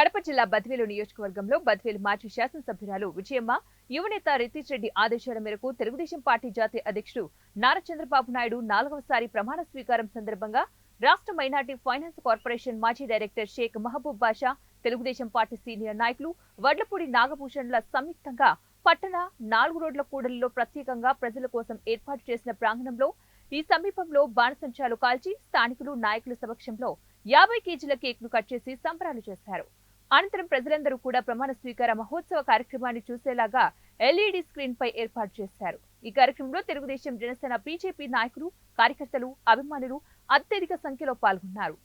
కడప జిల్లా బద్వేలు నియోజకవర్గంలో బద్వేలు మాజీ శాసనసభ్యురాలు విజయమ్మ యువనేత రితీష్ రెడ్డి ఆదేశాల మేరకు తెలుగుదేశం పార్టీ జాతీయ అధ్యక్షుడు నారా చంద్రబాబు నాయుడు 4వసారి ప్రమాణ స్వీకారం సందర్భంగా రాష్ట్ర మైనార్టీ ఫైనాన్స్ కార్పొరేషన్ మాజీ డైరెక్టర్ షేక్ మహబూబ్ బాషా, తెలుగుదేశం పార్టీ సీనియర్ నాయకులు వడ్లపూడి నాగభూషణ్ల సంయుక్తంగా పట్టణ 4 రోడ్ల కూడలిలో ప్రత్యేకంగా ప్రజల కోసం ఏర్పాటు చేసిన ప్రాంగణంలో ఈ సమీపంలో బాణసంచాలు కాల్చి స్థానికులు నాయకుల సమక్షంలో 50 కేజీల కేక్ ను కట్ చేసి సంబరాలు చేశారు. అనంతరం ప్రజలందరూ కూడా ప్రమాణ స్వీకార మహోత్సవ కార్యక్రమాన్ని చూసేలాగా ఎల్ఈడి స్క్రీన్ పై ఏర్పాటు చేశారు. ఈ కార్యక్రమంలో తెలుగుదేశం, జనసేన, బీజేపీ నాయకులు, కార్యకర్తలు, అభిమానులు అత్యధిక సంఖ్యలో పాల్గొన్నారు.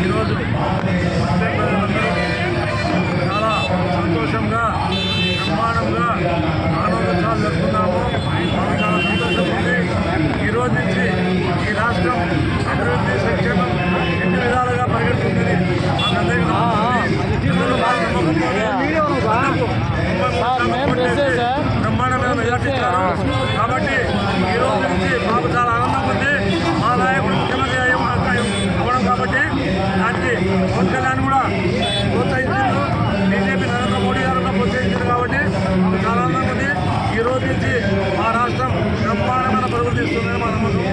ఈరోజు చాలా సంతోషంగా, బ్రహ్మాండంగా ఆనందోత్సవాలు జరుపుకున్నాము. మాకు చాలా సంతోషం ఉంది. ఈరోజు నుంచి ఈ రాష్ట్రం అభివృద్ధి, సంక్షేమం ఎన్ని విధాలుగా పరిగెడుతుందని మాకందరికీ బ్రహ్మాండమైన మెజార్టీ ఇచ్చారు. కాబట్టి ఈ రోజు నుంచి మాకు చాలా ఆనందంగా ఉంది. మా నాయకుడు ముఖ్యమంత్రి అవ్వడం కాబట్టి దానికి పవన్ కళ్యాణ్ కూడా ప్రోత్సహించారు. బీజేపీ నరేంద్ర మోడీ గారు కూడా ప్రోత్సహించారు. కాబట్టి మాకు చాలా ఆనందంగా ఉంది. ఈ రోజు నుంచి మా రాష్ట్రం బ్రహ్మాండమైన పరుగులు తీస్తుందని మా నమ్మకం.